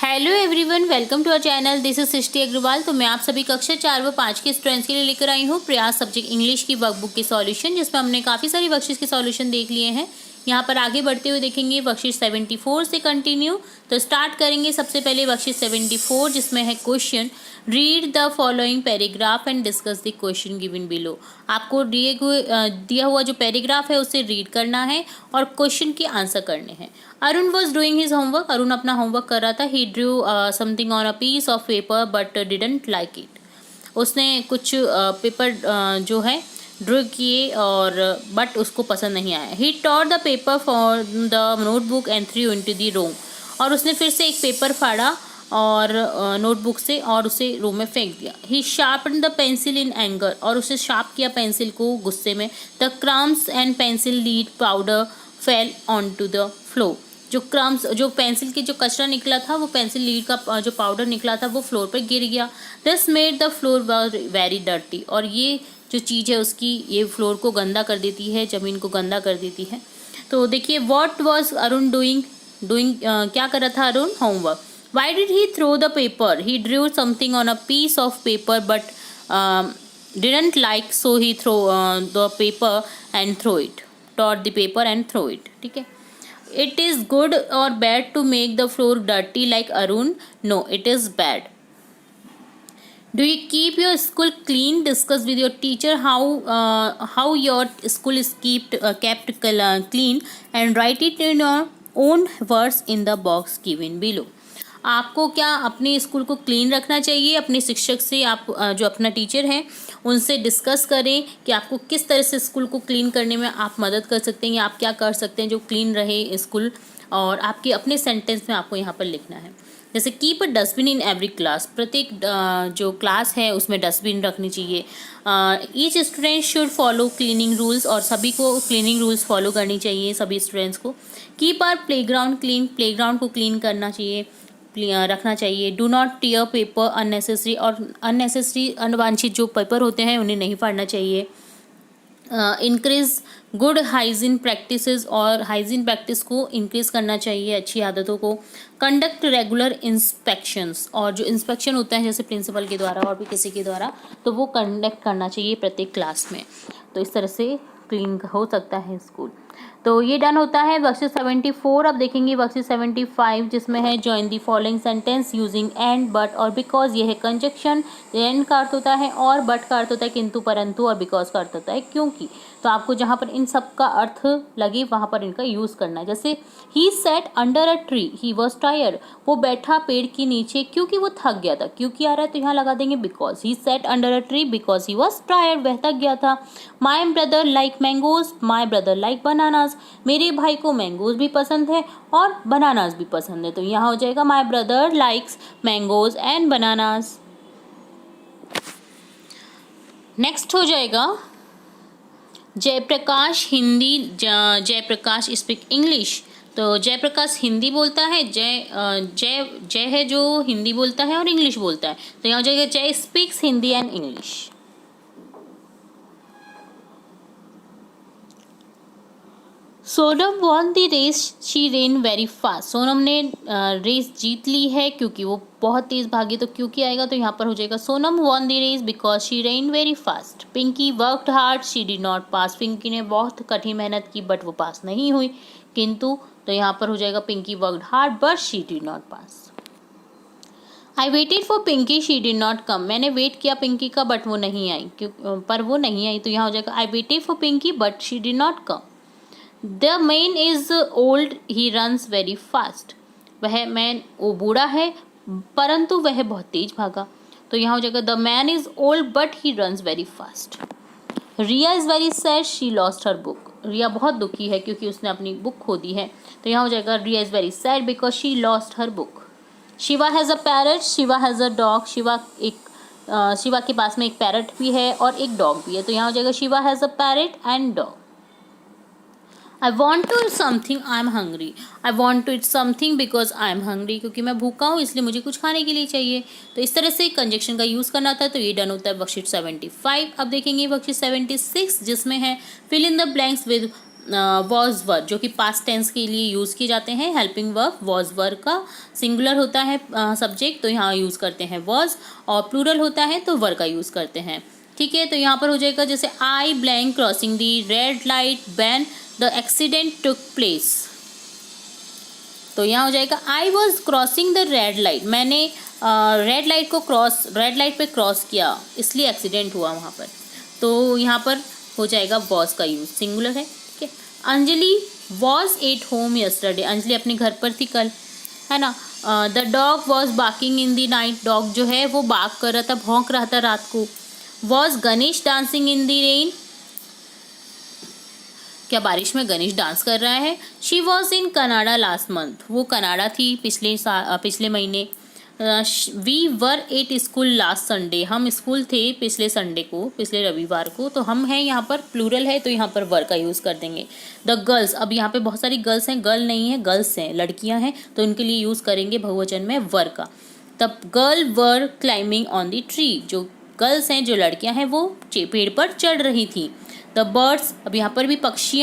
Hello everyone, welcome to our channel. This is Srishti Agarwal. तो मैं आप सभी कक्षा 4 व 5 के स्टूडेंट्स के लिए लेकर आई हूँ प्रयास सब्जेक्ट इंग्लिश की वर्कबुक के सॉल्यूशन, जिसमें हमने काफ़ी सारी वर्कशीट के सॉल्यूशन देख लिए हैं। यहाँ पर आगे बढ़ते हुए देखेंगे वर्कशीट 74 से कंटिन्यू। तो स्टार्ट करेंगे सबसे पहले वर्कशीट 74, जिसमें है question read the following paragraph and discuss the question given below. आपको दिया हुआ जो पैराग्राफ है उसे रीड करना है और क्वेश्चन के आंसर करने हैं। Arun was doing his homework. Arun अपना होमवर्क कर रहा था। He drew something on a piece of paper but didn't like it. उसने कुछ पेपर जो है ड्रू किए और बट उसको पसंद नहीं आया। He tore the paper for the notebook and threw into the room. और उसने फिर से एक पेपर फाड़ा और नोटबुक से और उसे रूम में फेंक दिया। He sharpen the pencil in anger. और उसे शार्प किया पेंसिल को गुस्से में। The crumbs and pencil lead powder fell on to the floor. जो क्रम्स, जो पेंसिल की जो कचरा निकला था, वो पेंसिल लीड का जो पाउडर निकला था वो फ्लोर पर गिर गया। This made the floor very dirty. और ये जो चीज़ है उसकी ये फ्लोर को गंदा कर देती है, ज़मीन को गंदा कर देती है। तो देखिए, व्हाट वाज अरुण डूइंग। क्या कर रहा था Arun? Homework. Why did he throw the paper? He drew something on a piece of paper but didn't like, so he throw the paper and throw it. Taught the paper and throw it. ठीक है। It is good or bad to make the floor dirty like Arun? No, it is bad. Do you keep your school clean? Discuss with your teacher how your school is kept clean and write it in your own words in the box given below. आपको क्या अपने school को clean रखना चाहिए? अपने शिक्षक से आप जो अपना टीचर है उनसे डिस्कस करें कि आपको किस तरह से स्कूल को क्लीन करने में आप मदद कर सकते हैं या आप क्या कर सकते हैं जो क्लीन रहे स्कूल। और आपके अपने सेंटेंस में आपको यहाँ पर लिखना है। जैसे keep a dustbin in every class. प्रत्येक जो क्लास है उसमें डस्टबिन रखनी चाहिए। Each student should follow cleaning rules. और सभी को क्लीनिंग रूल्स फॉलो करनी चाहिए, सभी स्टूडेंट्स को। Keep our playground clean. Playground को क्लीन करना चाहिए, रखना चाहिए। Do not tear paper unnecessary. और अननेसेसरी अनवांछित जो पेपर होते हैं उन्हें नहीं फाड़ना चाहिए। Increase good hygiene practices. और हाइजीन प्रैक्टिस को इंक्रीज करना चाहिए, अच्छी आदतों को। Conduct regular inspections. और जो इंस्पेक्शन होता है जैसे प्रिंसिपल के द्वारा और भी किसी के द्वारा, तो वो कंडक्ट करना चाहिए प्रत्येक क्लास में। तो इस तरह से क्लीन हो सकता है स्कूल। तो ये डन होता है वर्कशीट 74। अब देखेंगे वर्कशीट 75, जिसमें है join the following sentence using and, but और बिकॉज। ये है कंजक्शन। एंड का अर्थ होता है और, बट का अर्थ होता है किंतु परंतु, और बिकॉज का अर्थ होता है क्योंकि। तो आपको जहाँ पर इन सब का अर्थ लगे वहाँ पर इनका यूज़ करना है। जैसे he sat under a tree, he was tired. वो बैठा पेड़ के नीचे क्योंकि वो थक गया था। क्योंकि आ रहा है तो यहाँ लगा देंगे because. He sat under a tree because he was tired. वह थक गया था। My brother like mangoes, my brother like bananas. मेरे भाई को मैंगोज भी पसंद है और बनानाज भी पसंद है। तो यहाँ हो जाएगा my brother likes mangoes and bananas. Next हो जाएगा जयप्रकाश हिंदी। Jayaprakash speak English. तो जयप्रकाश हिंदी बोलता है। जय है जो हिंदी बोलता है और इंग्लिश बोलता है। तो यहाँ हो जाएगा Jay speaks Hindi and English. Sonam won the race, she ran very fast. Sonam ने रेस जीत ली है क्योंकि वो बहुत तेज़ भागी। तो क्योंकि आएगा तो यहाँ पर हो जाएगा Sonam won the race because she ran very fast. Pinky worked hard, she did not pass. Pinky ने बहुत कठिन मेहनत की बट वो पास नहीं हुई। किंतु तो यहाँ पर हो जाएगा Pinky worked hard but she did not pass. I waited for Pinky, she did not come. मैंने वेट किया पिंकी का बट वो नहीं आई, पर वो नहीं आई। तो यहाँ हो जाएगा I waited for Pinky but she did not come. The man is old, he runs very fast. वह मैन वो बूढ़ा है परंतु वह बहुत तेज भागा। तो यहाँ हो जाएगा the man is old but he runs very fast. Riya is very sad, she lost her book. Riya बहुत दुखी है क्योंकि उसने अपनी बुक खो दी है। तो यहाँ हो जाएगा Riya is very sad because she lost her book. Shiva has a parrot, Shiva has a dog. Shiva के पास में एक पैरट भी है और एक डॉग भी है। तो यहाँ हो जाएगा Shiva has a parrot and dog. I want to eat something, I am hungry. I want to eat something because I am hungry. क्योंकि मैं भूखा हूँ इसलिए मुझे कुछ खाने के लिए चाहिए। तो इस तरह से कंजक्शन का यूज़ करना होता है। तो ये डन होता है वर्कशीट 75। अब देखेंगे वर्कशीट 76, जिसमें है fill in the blanks with was were जो कि पास्ट टेंस के लिए यूज़ किए जाते हैं। हेल्पिंग वर्ब वॉज वर का सिंगुलर होता है सब्जेक्ट, तो यहाँ यूज़ करते हैं वॉज, और प्लूरल होता है तो वर का यूज़ करते हैं। ठीक है, तो यहाँ पर हो जाएगा जैसे आई blank crossing the red light when the accident took place. तो यहाँ हो जाएगा I was crossing the red light, मैंने रेड लाइट पे क्रॉस किया इसलिए एक्सीडेंट हुआ वहाँ पर। तो यहाँ पर हो जाएगा वॉज का यूज़, सिंगुलर है। ठीक है, Anjali was at home yesterday, Anjali अपने घर पर थी कल, है ना। The dog was barking in the night, dog जो है वो बार्क कर रहा था, भौंक रहा था रात को। Was Ganesh dancing in the rain, क्या बारिश में गणेश डांस कर रहा है। She was in Canada last month, वो कनाडा थी पिछले महीने। We were at school last Sunday, हम स्कूल थे पिछले संडे को, पिछले रविवार को। तो हम हैं यहाँ पर प्लूरल है तो यहाँ पर वर का यूज़ कर देंगे। द गर्ल्स, अब यहाँ पे बहुत सारी गर्ल्स हैं, गर्ल नहीं है गर्ल्स हैं, लड़कियाँ हैं, तो उनके लिए यूज़ करेंगे बहुवचन में वर का। तब girl were climbing on the tree, जो गर्ल्स हैं जो लड़कियाँ हैं वो पेड़ पर चढ़ रही थी। द बर्ड्स, अब यहाँ पर भी पक्षी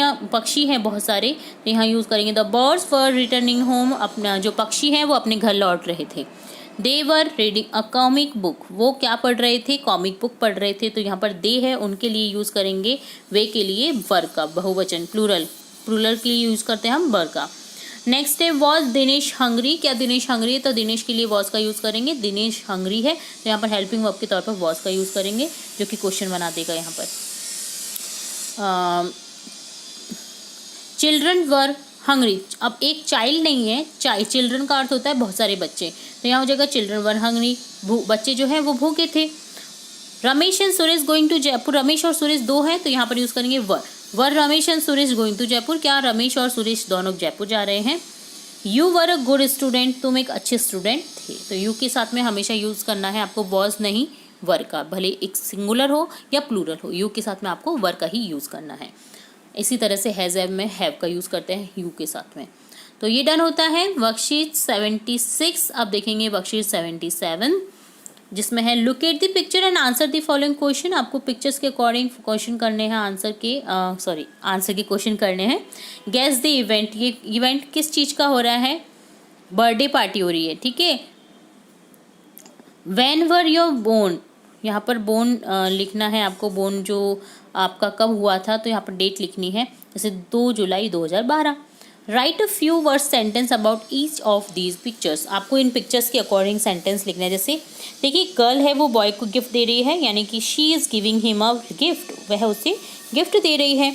हैं बहुत सारे, तो यहाँ यूज़ करेंगे the birds were returning home, अपना जो पक्षी हैं वो अपने घर लौट रहे थे। They were reading a comic book, वो क्या पढ़ रहे थे, कॉमिक बुक पढ़ रहे थे। तो यहाँ पर दे है, उनके लिए यूज़ करेंगे वे के लिए वर का, बहुवचन प्लूरल के लिए यूज़ करते हैं हम वर का। नेक्स्ट है वॉज दिनेश हंग्री, क्या दिनेश हंग्री है तो दिनेश के लिए वॉज का यूज़ करेंगे। दिनेश हंग्री है तो यहाँ पर हेल्पिंग वर्ब के तौर पर वॉज का यूज़ करेंगे, जो कि क्वेश्चन बना देगा यहाँ पर। चिल्ड्रन वर हंग्री, अब एक चाइल्ड नहीं है, चिल्ड्रन का अर्थ होता है बहुत सारे बच्चे, तो यहाँ हो जाएगा चिल्ड्रन वर हंग्री, बच्चे जो हैं वो भूखे थे। Ramesh and Suresh going to Jaipur, Ramesh और सुरेश दो हैं तो यहाँ पर यूज़ करेंगे were Ramesh and Suresh going to Jaipur, क्या रमेश और सुरेश दोनों जयपुर जा रहे हैं। You were a good student, तुम एक अच्छे स्टूडेंट थे, तो यू के साथ में हमेशा यूज़ करना है आपको वॉज नहीं वर का, भले एक सिंगुलर हो या प्लूरल हो, यू के साथ में आपको वर का ही यूज़ करना है। इसी तरह से हैज़ हैव में हैव का यूज़ करते हैं यू के साथ में। तो ये डन होता है वर्कशीट 76। अब देखेंगे वर्कशीट 77, जिसमें है look at the picture and answer the following question. आपको पिक्चर्स के अकॉर्डिंग क्वेश्चन करने हैं, आंसर के क्वेश्चन करने हैं। गेस द इवेंट, ये इवेंट किस चीज़ का हो रहा है, बर्थडे पार्टी हो रही है। ठीक है, व्हेन वर योर बोर्न, यहाँ पर बोर्न लिखना है आपको, बोर्न जो आपका कब हुआ था, तो यहाँ पर डेट लिखनी है, जैसे 2 जुलाई 2012। Right a few words sentence about each of these pictures, आपको इन पिक्चर्स के अकॉर्डिंग सेंटेंस लिखना है। जैसे देखिए गर्ल है वो बॉय को गिफ्ट दे रही है, यानी कि she is giving him a gift, वह उसे गिफ्ट दे रही है।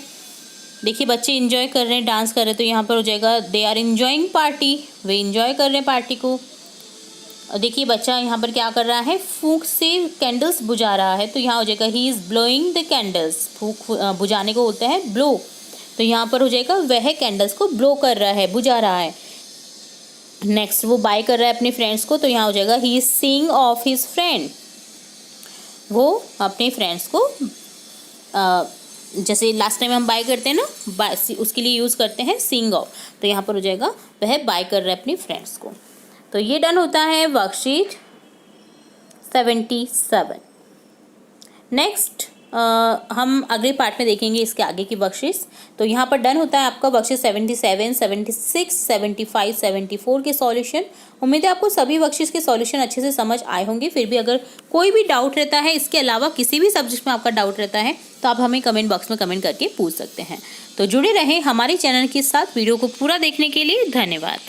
देखिए बच्चे इंजॉय कर रहे हैं, डांस कर रहे हैं, तो यहाँ पर हो जाएगा दे आर इंजॉइंग पार्टी, वे इंजॉय कर रहे हैं पार्टी को। देखिए बच्चा यहाँ पर क्या कर रहा है, फूंक से कैंडल्स बुझा रहा है, तो यहाँ हो जाएगा he is blowing the candles, फूंक बुझाने को होता है ब्लो, तो यहाँ पर हो जाएगा वह कैंडल्स को ब्लो कर रहा है, बुझा रहा है। नेक्स्ट वो बाय कर रहा है अपने फ्रेंड्स को, तो यहाँ हो जाएगा he is seeing of his friend, वो अपने फ्रेंड्स को जैसे लास्ट टाइम हम बाय करते हैं ना, उसके लिए यूज़ करते हैं सीइंग ऑफ, तो यहाँ पर हो जाएगा वह बाय कर रहा है अपने फ्रेंड्स को। तो ये डन होता है वर्कशीट 77। नेक्स्ट हम अगले पार्ट में देखेंगे इसके आगे की वर्कशीट्स। तो यहाँ पर डन होता है आपका वर्कशीट 77, 76, 75, 74 के सॉल्यूशन। उम्मीद है आपको सभी वर्कशीट्स के सॉल्यूशन अच्छे से समझ आए होंगे। फिर भी अगर कोई भी डाउट रहता है, इसके अलावा किसी भी सब्जेक्ट में आपका डाउट रहता है, तो आप हमें कमेंट बॉक्स में कमेंट करके पूछ सकते हैं। तो जुड़े रहें हमारे चैनल के साथ। वीडियो को पूरा देखने के लिए धन्यवाद।